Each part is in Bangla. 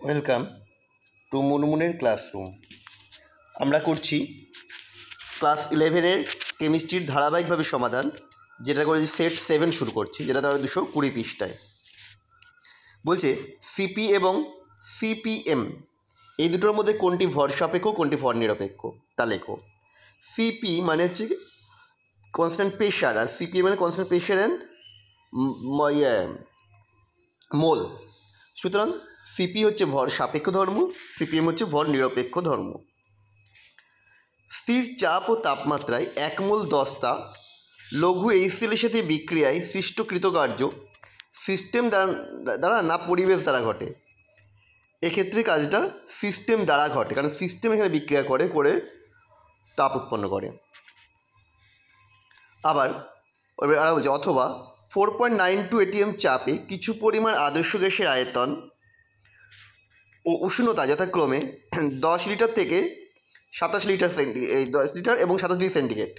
Welcome to মুনমুনের classroom. আমরা করছি ক্লাস 11-এর কেমিস্ট্রির ধারাবাহিকভাবে সমাধান, যেটা করেছি সেট 7 শুরু করছি, যেটা তাহলে 220 পৃষ্ঠায়। বলছে সিপি এবং সিপিএম এই দুটোর মধ্যে কোনটি ভর সাপেক্ষ, কোনটি ভর নিরপেক্ষ তা লেখো। সিপি মানে হচ্ছে কনস্ট্যান্ট প্রেশার, আর সিপিএম মানে কনস্ট্যান্ট প্রেশার অ্যান্ড মোল। সুতরাং সিপি হচ্ছে ভর সাপেক্ষ ধর্ম, সিপিএম হচ্ছে ভর নিরপেক্ষ ধর্ম। স্থির চাপ ও তাপমাত্রায় 1 মোল দস্তা লঘু HCl-এর সাথে বিক্রিয়ায় সৃষ্ট কৃতকার্য সিস্টেম দ্বারা না পরিবেশ দ্বারা ঘটে। এক্ষেত্রে কাজটা সিস্টেম দ্বারা ঘটে, কারণ সিস্টেম এখানে বিক্রিয়া করে তাপ উৎপন্ন করে। আবার বলছে অথবা 4.92 ATM চাপে কিছু পরিমাণ আদর্শ গ্যাসের আয়তন ও উষ্ণতা যথাক্রমে 10 লিটার থেকে 27 লিটার 10 লিটার এবং 27 ডিগ্রি সেন্টিগ্রেড।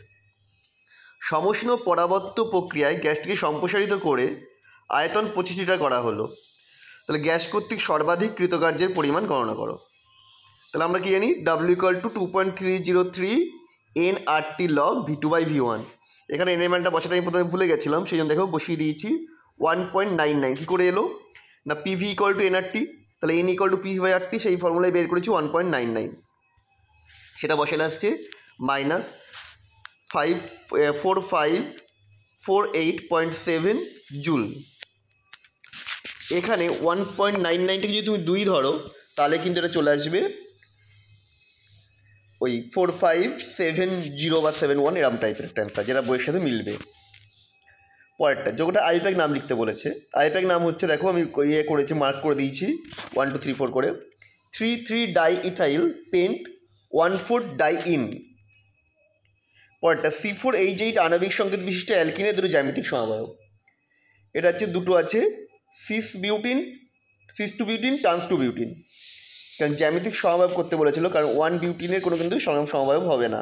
সমষ্ণ পরাবর্ত প্রক্রিয়ায় গ্যাসটিকে সম্প্রসারিত করে আয়তন 25 লিটার করা হলো। তাহলে গ্যাস কর্তৃক সর্বাধিক কৃতকার্যের পরিমাণ গণনা করো। তাহলে আমরা কি জানি, W = 2.303 nRT log V2/V1। এখানে এন এর মানটা বসাতে আমি প্রথমে ভুলে গেছিলাম, সেই জন্য দেখো বসিয়ে দিয়েছি 1.99। কী করে এলো না, PV = nRT, তাহলে N = PV/RT, সেই ফর্মুলায় বের করেছি 1.99। সেটা বসালে আসছে -4548.7 জুল। এখানে 1.99টাকে যদি তুমি 2 ধরো, তাহলে কিন্তু এটা চলে আসবে ওই 4570 বা 71 এরম টাইপের একটা অ্যান্সার, যেটা বইয়ের সাথে মিলবে। পরেরটা যোগটা আইপ্যাক নাম লিখতে বলেছে। আইপ্যাক নাম হচ্ছে, দেখো আমি করেছি, মার্ক করে দিয়েছি 1 2 3 4 করে। 3,3-ডাইইথাইল পেন্ট 1,4 ডাইইন। পরেরটা C4H8 আণবিক সংকেত বিশিষ্ট অ্যালকিনের দুটো জ্যামিতিক সমবায়। এটা হচ্ছে দুটো আছে, সিস-2-বিউটিন ট্রান্স-2-বিউটিন। কারণ জ্যামিতিক সমবায় করতে বলেছিল, কারণ 1 বিউটিনের কোনো কিন্তু সমবায় হবে না।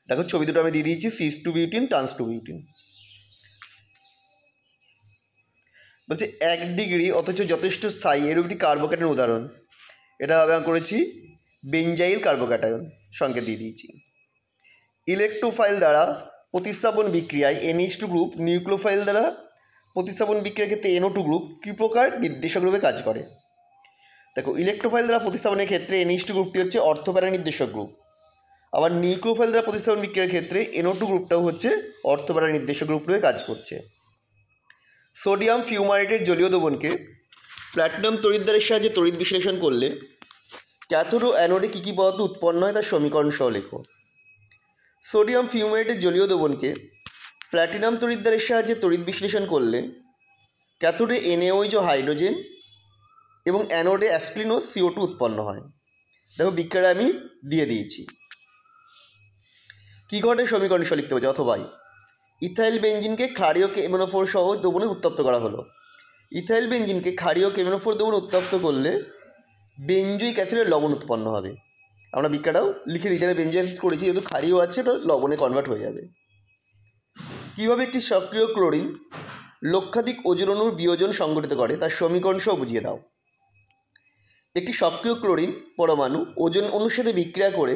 দেখো ছবি দুটো আমি দিয়ে দিয়েছি, সিস-2-বিউটিন ট্রান্স-2-বিউটিন। বলছে 1 ডিগ্রি অথচ যথেষ্ট স্থায়ী এরূপ একটি কার্বোক্যাটায়ন উদাহরণ। এটা আমি করেছি বেঞ্জাইল কার্বোক্যাটায়ন, সংকেত দিয়ে দিয়েছি। ইলেকট্রোফাইল দ্বারা প্রতিস্থাপন বিক্রিয়ায় NH2 গ্রুপ নিউক্লিওফাইল দ্বারা প্রতিস্থাপন বিক্রিয়ার ক্ষেত্রে NO2 গ্রুপ কী প্রকার নির্দেশক রূপে কাজ করে। দেখো, ইলেকট্রোফাইল দ্বারা প্রতিস্থাপনের ক্ষেত্রে NH2 গ্রুপটি হচ্ছে অর্থপ্যারা নির্দেশক গ্রুপ, আবার নিউক্লিওফাইল দ্বারা প্রতিস্থাপন বিক্রিয়ার ক্ষেত্রে NO2 গ্রুপটাও হচ্ছে অর্থপ্যারা নির্দেশক গ্রুপ রূপে কাজ করছে। সোডিয়াম ফিউমারেটের জলীয় দ্রবণকে প্ল্যাটিনাম তড়িৎদ্বারের সাহায্যে তড়িৎ বিশ্লেষণ করলে ক্যাথোড ও অ্যানোডে কী কী পদার্থ উৎপন্ন হয় তার সমীকরণ সহ লেখো। সোডিয়াম ফিউমারেটের জলীয় দ্রবণকে প্ল্যাটিনাম তড়িৎদ্বারের সাহায্যে তড়িৎ বিশ্লেষণ করলে ক্যাথোডে NaOH হাইড্রোজেন এবং অ্যানোডে অ্যাসক্লিন ও CO2 উৎপন্ন হয়। দেখো বিক্রিয়া আমি দিয়ে দিয়েছি। কী ঘটে সমীকরণ সহ লিখতে হচ্ছে। অথবা ইথাইল বেঞ্জিনকে ক্ষারীয় KMnO4 সহ দ্রবণে উত্তপ্ত করা হলো। ইথাইল বেঞ্জিনকে ক্ষারীয় KMnO4 দ্রবণে উত্তপ্ত করলে বেঞ্জয়িক অ্যাসিডের লবণ উৎপন্ন হবে। আমরা বিক্রিয়াটাও লিখে দিই, যারা বেঞ্জয়িক অ্যাসিড করেছি, যেহেতু ক্ষারীয় আছে এটা লবণে কনভার্ট হয়ে যাবে। কীভাবে একটি সক্রিয় ক্লোরিন লক্ষাধিক ওজন অণুর বিয়োজন সংঘটিত করে তার সমীকরণ সহ বুঝিয়ে দাও। একটি সক্রিয় ক্লোরিন পরমাণু ওজন অণুর সাথে বিক্রিয়া করে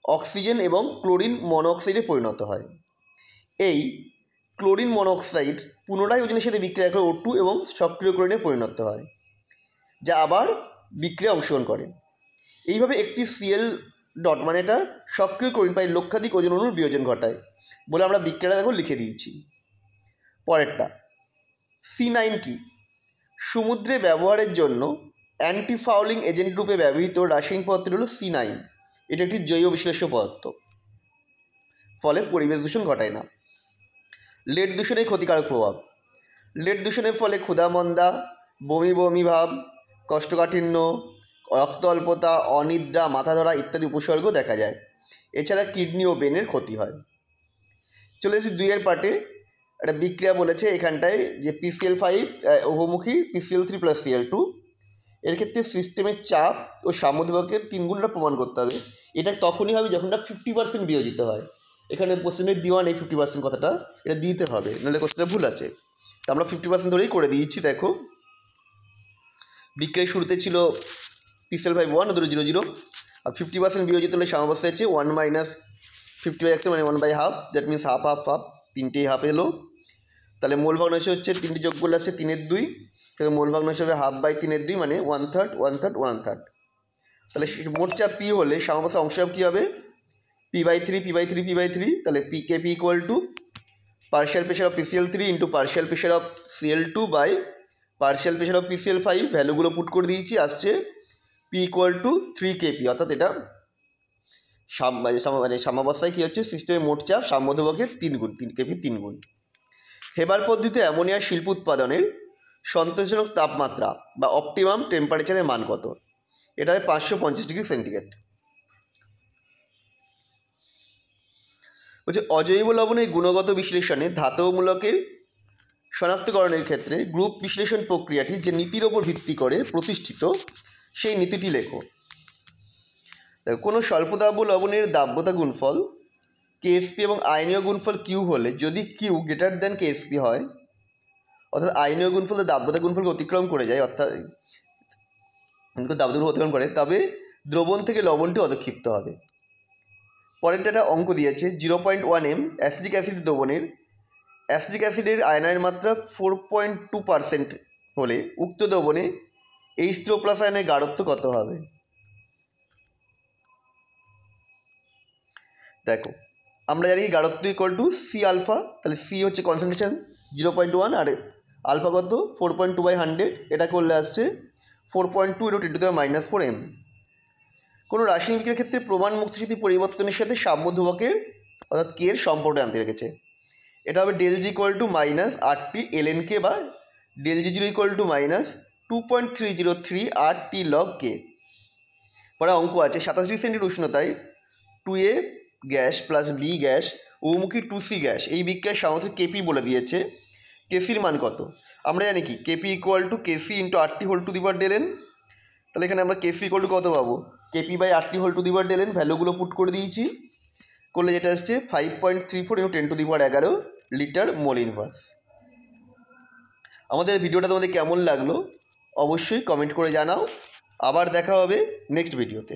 অক্সিজেন এবং ক্লোরিন মনোঅক্সাইডে পরিণত হয়। এই ক্লোরিন মনোঅক্সাইড পুনরায় ওজনের সাথে বিক্রিয়া করে O2 এবং সক্রিয় ক্লোরিনে পরিণত হয়, যা আবার বিক্রিয়া অংশগ্রহণ করে। এইভাবে একটি Cl ডট মানে এটা সক্রিয় ক্লোরিন প্রায় লক্ষাধিক ওজন অণুর বিয়োজন ঘটায় বলে আমরা বিক্রিয়াটা দেখো লিখে দিয়েছি। পরেরটা C9 কি? সমুদ্রে ব্যবহারের জন্য অ্যান্টি ফাউলিং এজেন্ট রূপে ব্যবহৃত রাসায়নিক পদার্থটি হলো C9। এটা একটি জৈব বিশ্লেষ্য পদার্থ, ফলে পরিবেশ দূষণ ঘটায় না। লেড দূষণের ক্ষতিকারক প্রভাব। লেড দূষণের ফলে ক্ষুধামন্দা, বমি ভাব, কোষ্ঠকাঠিন্য, রক্ত অল্পতা, অনিদ্রা, মাথা ধরা ইত্যাদি উপসর্গ দেখা যায়। এছাড়া কিডনি ও ব্রেনের ক্ষতি হয়। চলে এসেছি 2 পার্টে। একটা বিক্রিয়া বলেছে এখানটায় যে PCl5 উভমুখী PCl3 + Cl2। এর ক্ষেত্রে সিস্টেমের চাপ ও সাম্যদিবকের 3 গুণটা প্রমাণ করতে হবে। এটা তখনই হবে যখন এটা 50% বিয়োজিত হয়। এখানে কোশ্চেনের দেওয়া নেই 50% কথাটা, এটা দিতে হবে, নাহলে কোশ্চেনটা ভুল আছে। তা আমরা 50% ধরেই করে দিয়েছি। দেখো বিক্রিয়ার শুরুতে ছিল PCl5 1 ধরো 0 0 আর 50% বিয়োজিত হলে সাম্যাবস্থা হচ্ছে 1 মাইনাস 50/100 মানে 1/2, that means half half half, তিনটেই হাফ এলো। তাহলে মোল ভগ্নাংশ হচ্ছে 3টি যোগ করলে আসছে 3/2, তাহলে মোল ভগ্নাংশ হবে 1/2/3 মানে 1/3 1/3 1/3। তাহলে মোট চাপ পি হলে সাম্যাবস্থার অংশচাপ কী হবে? P/3 P/3 P/3, তাহলে Kp equal to partial pressure of PCl3 into partial pressure of Cl2 by partial pressure of PCl5, ভ্যালুগুলো পুট করে দিয়েছি, আসছে P ইকুয়াল টু 3 Kp, অর্থাৎ এটা সাম্যাবস্থায় কী হচ্ছে, সিস্টেমের মোট চাপ সাম্যধ্রুবকের 3 গুণ, 3 Kp 3 গুণ। হেবার পদ্ধতিতে অ্যামোনিয়ার শিল্প উৎপাদনের সন্তোষজনক তাপমাত্রা বা অপটিমাম টেম্পারেচারের মান কত? এটা হয় 550 ডিগ্রি সেন্টিগ্রেড। বলছে অজৈব লবণের গুণগত বিশ্লেষণে ধাতব মূলকের শনাক্তকরণের ক্ষেত্রে গ্রুপ বিশ্লেষণ প্রক্রিয়াটি যে নীতির ওপর ভিত্তি করে প্রতিষ্ঠিত, সেই নীতিটি লেখো। কোনো স্বল্পদাব্য লবণের দাব্যতা গুণফল KSP এবং আয়নীয় গুণফল Q হলে যদি Q গ্রেটার দ্যান KSP হয়, অর্থাৎ আয়নীয় গুণফল দাব্যতা গুণফলকে অতিক্রম করে যায়, অর্থাৎ দাব্যতা গুণফল অতিক্রম করে, তবে দ্রবণ থেকে লবণটি অধক্ষিপ্ত হবে। পরেরটা একটা অঙ্ক দিয়েছে, 0.1 m অ্যাসিটিক অ্যাসিড দ্রবণের অ্যাসিটিক অ্যাসিডের আয়নের মাত্রা 4.2% হলে উক্ত দ্রবণে H3+ আয়নের গাঢ়ত্ব কত হবে? দেখো, আমরা জানি গাঢ়ত্ব ইকুয়াল টু সি আলফা, তাহলে সি হচ্ছে কনসেন্ট্রেশন 0.1 আর আলফা কত 4.2/100, এটা করলে আসছে 4.2 × 10⁻⁴ m। কোনো রাসায়নিক বিক্রিয়ার ক্ষেত্রে প্রমাণ মুক্তস্থিতি পরিবর্তনের সাথে সাম্যধ্রুবকের অর্থাৎ কে এর সম্পর্ক আনতে রেখেছে। এটা হবে ∆G equal to -8T ln K বা ∆G0 equal to -2.303 8T log K। পরে অঙ্ক আছে 27 ডিগ্রি সেন্টিগ্রেড উষ্ণতায় 2A gas plus B gas উভমুখী 2C গ্যাস এই বিক্রিয়ার সামগ্রিক KP বলে দিয়েছে, KCর মান কত? আমরা জানি কি KP equal two KC into RT⁴ n। তাহলে এখানে আমরা KC ইকুয়াল টু কত পাবো? KP/RT⁴ n, ভ্যালুগুলো পুট করে দিয়েছি, করলে যেটা আসছে 5.34 × 10⁻11 লিটার মোল ইনভার্স। আমাদের ভিডিওটা তোমাদের কেমন লাগলো অবশ্যই কমেন্ট করে জানাও। আবার দেখা হবে নেক্সট ভিডিওতে।